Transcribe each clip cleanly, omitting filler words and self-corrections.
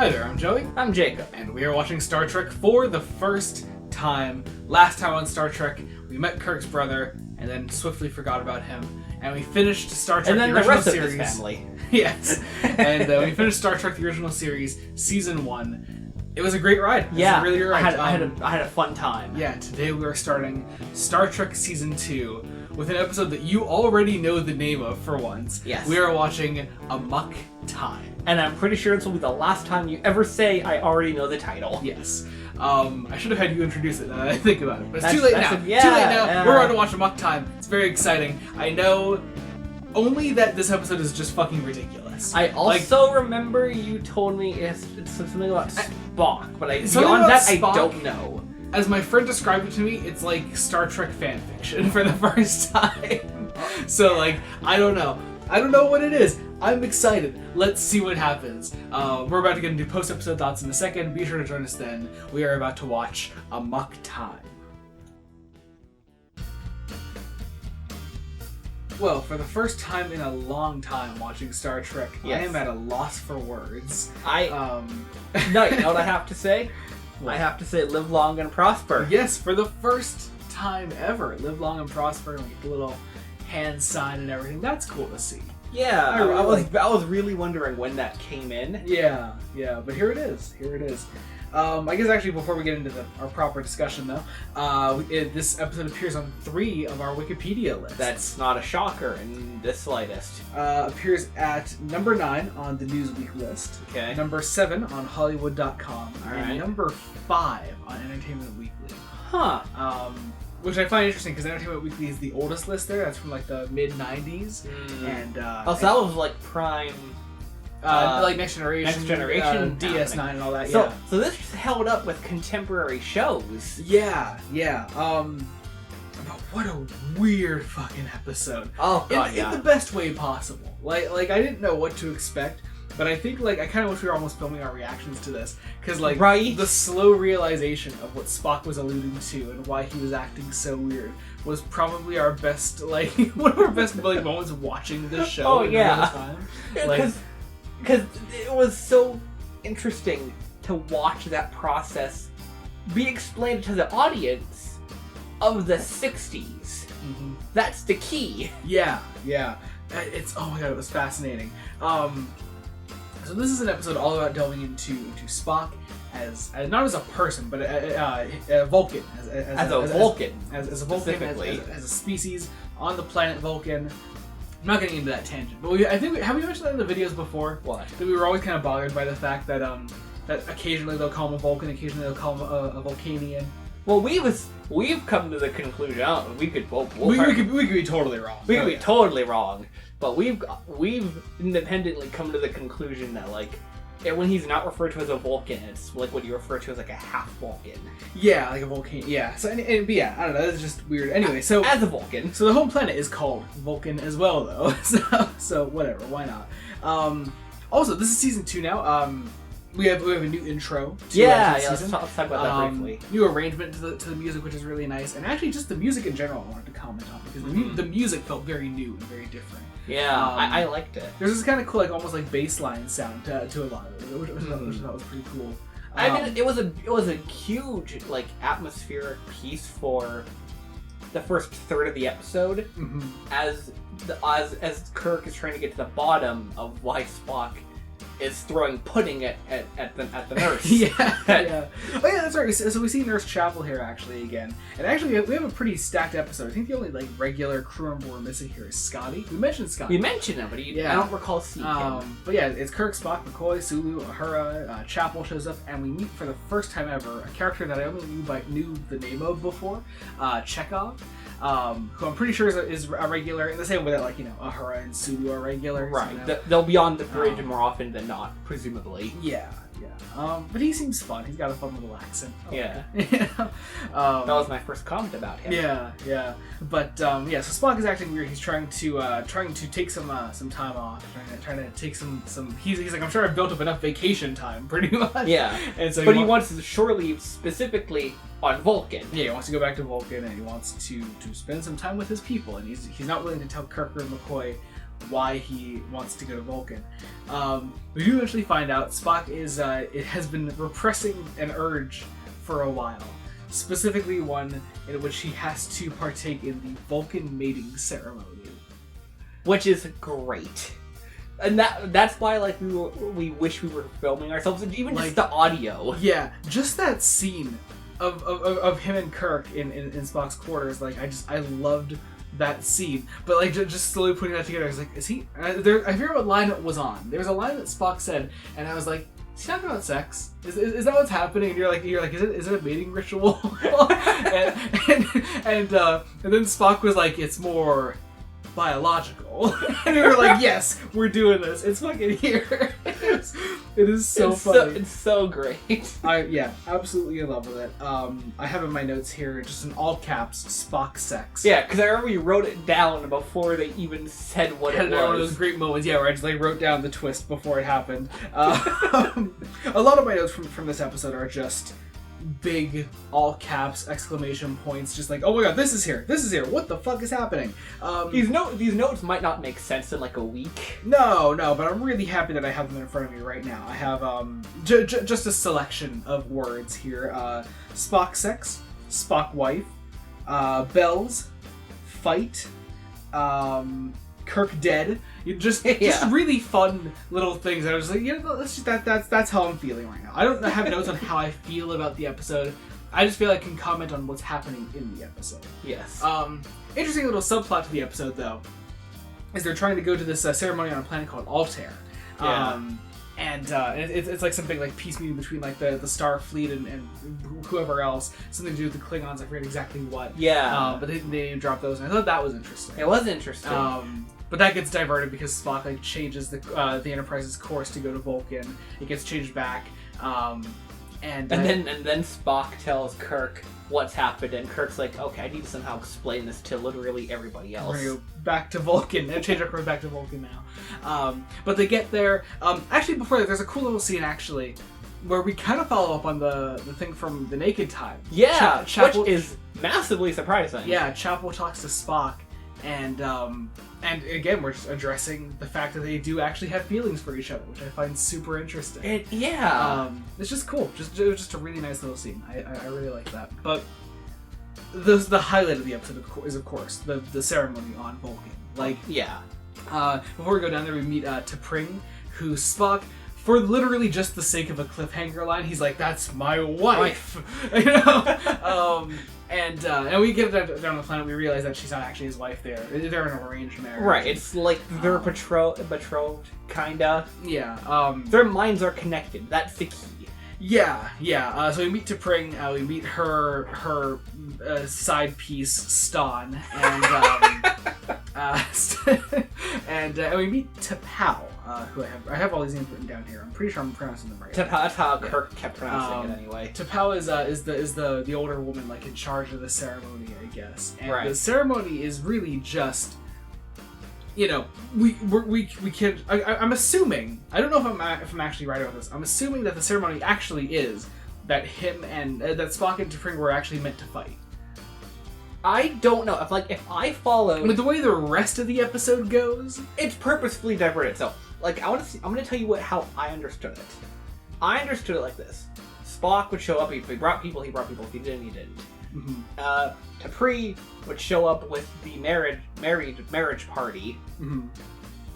Hi there, I'm Joey. I'm Jacob. And we are watching Star Trek for the first time. Last time on Star Trek, we met Kirk's brother, and then swiftly forgot about him. And we finished Star Trek, and then the original rest series. Of his family. Yes. And we finished Star Trek, the original series, Season 1. It was a great ride. Yeah, really great ride. I had a fun time. Yeah, today we are starting Star Trek Season 2 with an episode that you already know the name of for once. Yes. We are watching Amok Time. And I'm pretty sure this will be the last time you ever say I already know the title. Yes. I should have had you introduce it now that I think about it. But it's too late now. Too late now. Yeah. We're about to watch Amok Time. It's very exciting. I know only that this episode is just fucking ridiculous. I also remember you told me it's something about Spock, but beyond that, Spock, I don't know. As my friend described it to me, it's like Star Trek fanfiction for the first time. So, like, I don't know. I don't know what it is. I'm excited. Let's see what happens. We're about to get into post-episode thoughts in a second. Be sure to join us then. We are about to watch Amok Time. Well, for the first time in a long time watching Star Trek, yes. I am at a loss for words. No, you know what I have to say? What? I have to say live long and prosper. Yes, for the first time ever. Live long and prosper, and we get the little hand sign and everything. That's cool to see. Yeah, I was really wondering when that came in. Yeah, but here it is. I guess actually before we get into our proper discussion though, this episode appears on 3 of our Wikipedia lists. That's not a shocker in the slightest. Appears at number 9 on the Newsweek list. Okay. Number 7 on Hollywood.com. All and right. number 5 on Entertainment Weekly. Huh. Which I find interesting because Entertainment Weekly is the oldest list there. That's from like the mid-90s. And so that was like prime... like Next Generation, DS9 and all that, So this just held up with contemporary shows. Yeah. But what a weird fucking episode. Oh, God, in the best way possible. Like I didn't know what to expect, but I think, like, I kind of wish we were almost filming our reactions to this. Because, like, the slow realization of what Spock was alluding to and why he was acting so weird was probably our best, like, one of our best moments watching this show. Oh, yeah. Time. Because it was so interesting to watch that process be explained to the audience of the 60s. Mm-hmm. That's the key. Yeah. It's, oh my god, it was fascinating. So this is an episode all about delving into Spock as not as a person, but a Vulcan. As a Vulcan, as a species on the planet Vulcan. I'm not getting into that tangent, but have we mentioned that in the videos before? What? That we were always kind of bothered by the fact that that occasionally they'll call him a Vulcan, occasionally they'll call him a Vulcanian. Well, we've come to the conclusion. We could be totally wrong. We could be totally wrong, but we've independently come to the conclusion that, like, when he's not referred to as a Vulcan, it's like what you refer to as like a half Vulcan. Yeah, like a Vulcan. Yeah. So, but yeah, I don't know. That's just weird. Anyway, so as a Vulcan, so the home planet is called Vulcan as well, though. So whatever. Why not? Also, this is season 2 now. We have a new intro. Let's talk about that briefly. New arrangement to the music, which is really nice, and actually just the music in general. I wanted to comment on because the music felt very new and very different. Yeah, I liked it. There's this kind of cool, like almost like bass line sound to a lot of it, which I thought was pretty cool. I mean, it was a huge, like, atmospheric piece for the first third of the episode, as Kirk is trying to get to the bottom of why Spock is throwing pudding at the nurse. Yeah. Oh yeah, that's right. So we see Nurse Chapel here actually again, and actually we have a pretty stacked episode. I think the only like regular crew member we're missing here is Scotty. We mentioned Scotty. We mentioned him, but I don't recall seeing him. But yeah, it's Kirk, Spock, McCoy, Sulu, Uhura, Chapel shows up, and we meet for the first time ever a character that I only knew the name of before, Chekhov. Who I'm pretty sure is a regular in the same way that, like, you know, Uhura and Sulu are regulars. Right. You know? They'll be on the bridge more often than not, presumably. Yeah. But he seems fun. He's got a fun little accent. Yeah. That was my first comment about him. Yeah. But so Spock is acting weird. He's trying to take some time off. Trying to take some. He's like, I'm sure I've built up enough vacation time, pretty much. Yeah. And so he wants to shore leave specifically on Vulcan. Yeah, he wants to go back to Vulcan, and he wants to spend some time with his people. And he's not willing to tell Kirk or McCoy why he wants to go to Vulcan. We do eventually find out Spock it has been repressing an urge for a while, specifically one in which he has to partake in the Vulcan mating ceremony, which is great. And that's why, like, we wish we were filming ourselves, and even just the audio. Yeah, just that scene of him and Kirk in Spock's quarters. Like, I loved that scene. But like, just slowly putting that together, I was like, is he? I forget what line it was on. There was a line that Spock said, and I was like, is he talking about sex? Is that what's happening? And you're like, is it a mating ritual? and then Spock was like, it's more biological. And we were like, yes, we're doing this. It's fucking here. It is so funny. It's so great. Yeah, absolutely in love with it. I have in my notes here, just in all caps, Spock sex. Yeah, because I remember you wrote it down before they even said what it was. One of those great moments, yeah, where I just like wrote down the twist before it happened. A lot of my notes from this episode are just big all caps exclamation points, just like, oh my god, this is here, what the fuck is happening? These notes might not make sense in like a week. No, but I'm really happy that I have them in front of me right now. I have just a selection of words here. Spock sex, Spock wife, bells, fight, Kirk dead. Just really fun little things. I was like, that's how I'm feeling right now. I don't have notes on how I feel about the episode. I just feel I can comment on what's happening in the episode. Yes. Interesting little subplot to the episode, though, is they're trying to go to this ceremony on a planet called Altair. Yeah. It's like something like peace meeting between like the Starfleet and whoever else. Something to do with the Klingons. I forget exactly what. Yeah. But they dropped those, and I thought that was interesting. It was interesting. But that gets diverted because Spock like changes the Enterprise's course to go to Vulcan. It gets changed back, and then Spock tells Kirk what's happened, and Kirk's like, okay, I need to somehow explain this to literally everybody else. We're gonna go back to Vulcan and change our course back to Vulcan now. But they get there. Actually, before that, there's a cool little scene actually where we kind of follow up on the thing from the Naked Time. Yeah, which is massively surprising. Yeah, Chapel talks to Spock. And again, we're just addressing the fact that they do actually have feelings for each other, which I find super interesting. It's just cool. It was just a really nice little scene. I really like that. But the highlight of the episode is of course the ceremony on Vulcan. Like, before we go down there, we meet T'Pring, who Spock, for literally just the sake of a cliffhanger line, he's like, "That's my wife," you know. And we get down the planet, we realize that she's not actually his wife. They're in an arranged marriage. Right. It's like they're betrothed, kinda. Yeah. Their minds are connected. That's the key. Yeah. So we meet T'Pring. We meet her side piece Ston, and and we meet T'Pau, who I have all these names written down here. I'm pretty sure I'm pronouncing them right. T'Pau, that's how Kirk kept pronouncing it anyway. T'Pau is the older woman, like, in charge of the ceremony, I guess. And the ceremony is really just, you know, we can. I'm assuming. I don't know if I'm actually right about this. I'm assuming that the ceremony actually is that him and that Spock and T'Pring were actually meant to fight. I don't know. If I follow, but the way the rest of the episode goes, it's purposefully diverted. So, like, I'm gonna tell you how I understood it. I understood it like this: Spock would show up. If he brought people, he brought people. If he didn't, he didn't. Mm-hmm. T'Pring would show up with the marriage party,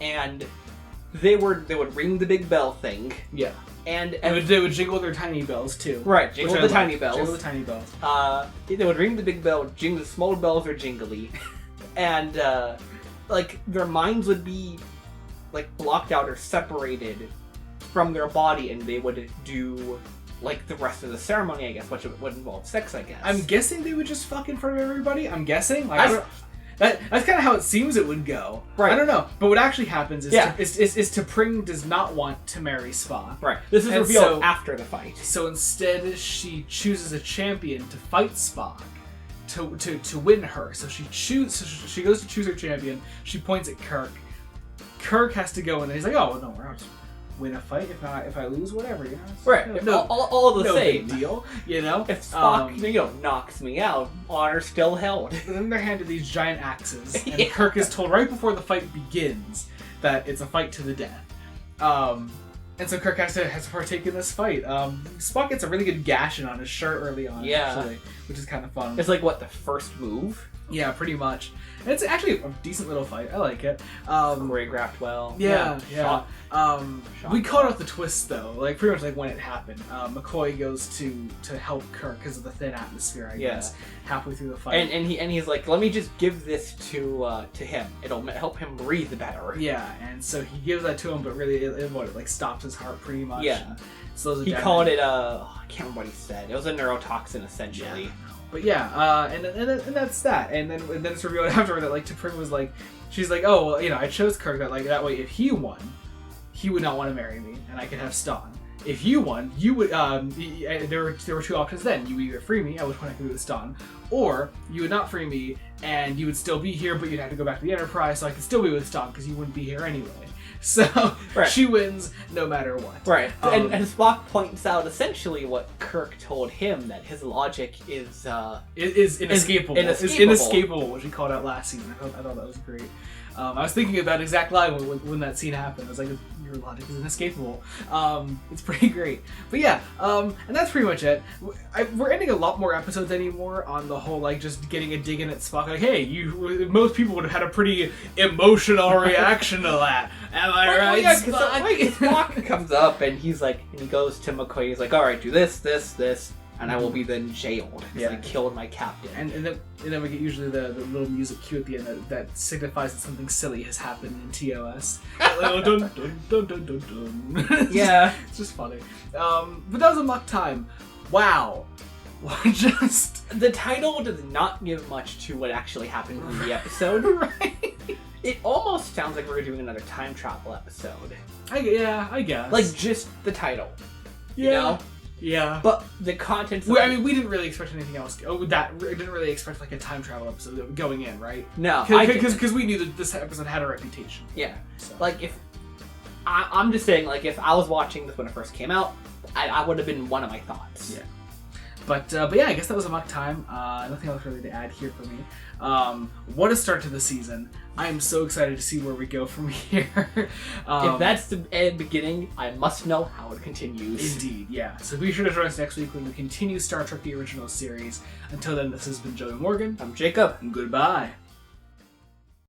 and they would ring the big bell thing. Yeah. And they would jingle their tiny bells too. Right, jingle the tiny bells. Jingle the tiny bells. They would ring the big bell, jingle the small bells are jingly, and like their minds would be like blocked out or separated from their body, and they would do like the rest of the ceremony, I guess, which would involve sex, I guess. I'm guessing they would just fuck in front of everybody. I'm guessing. Like, that's kind of how it seems it would go. Right. I don't know. But what actually happens is T'Pring does not want to marry Spock. Right. This is revealed after the fight. So instead, she chooses a champion to fight Spock to win her. So she goes to choose her champion. She points at Kirk. Kirk has to go in, and he's like, "Oh no, win a fight. If I lose, whatever, you know. Right. No, all the no same. big deal, you know. If Spock, knocks me out, honor still held. And then they're handed these giant axes, and Yeah. Kirk is told right before the fight begins that it's a fight to the death. And so Kirk has to partake in this fight. Spock gets a really good gashing on his shirt early on, actually, which is kind of fun. It's like the first move? Yeah, pretty much. And it's actually a decent little fight. I like it. Choreographed well. Yeah. Shot We caught out the twist though, like pretty much like when it happened. McCoy goes to help Kirk because of the thin atmosphere, I guess. Halfway through the fight, and he's like, let me just give this to him. It'll help him breathe better. Yeah, and so he gives that to him, but really it like stops his heart pretty much. Yeah. Slows it He down. called it I can't remember what he said. It was a neurotoxin essentially. Yeah. But yeah, and that's that. And then it's revealed afterward that like T'Pring was like, she's like, oh well, I chose Kirk that way if he won, he would not want to marry me, and I could have Stan. If you won, you would. There were two options then. You would either free me, at which point I could go with Stan, or you would not free me, and you would still be here, but you'd have to go back to the Enterprise, so I could still be with Stan because you wouldn't be here anyway. So she wins no matter what. Right. And Spock points out essentially what Kirk told him, that his logic is inescapable. Is inescapable, which he called out last season. I thought that was great. I was thinking of that exact line when that scene happened. I was like, your logic is inescapable. It's pretty great. But yeah, and that's pretty much it. We're ending a lot more episodes anymore on the whole, like, just getting a dig in at Spock. Like, hey, most people would have had a pretty emotional reaction to that. Am I right? Yeah, Spock comes up and he's like, and he goes to McCoy. He's like, all right, do this, and I will be then jailed because I killed my captain. And then we get usually the little music cue at the end that signifies that something silly has happened in TOS. Dun, dun, dun, dun, dun, dun. Yeah. It's just funny. But that was Amok time. Wow. Just... The title does not give much to what actually happened in the episode. Right. It almost sounds like we're doing another time travel episode. I guess. Like, just the title. Yeah. You know? Yeah. But the content... I mean, we didn't really expect anything else. We didn't really expect, like, a time travel episode going in, right? No. Because we knew that this episode had a reputation. Yeah. So. Like, if... I'm just saying, like, if I was watching this when it first came out, I would have been one of my thoughts. Yeah. But yeah, I guess that was Amok time. Nothing else really to add here for me. What a start to the season. I am so excited to see where we go from here. If that's the beginning, I must know how it continues. Indeed, yeah. So be sure to join us next week when we continue Star Trek The Original Series. Until then, this has been Joey Morgan. I'm Jacob. And goodbye.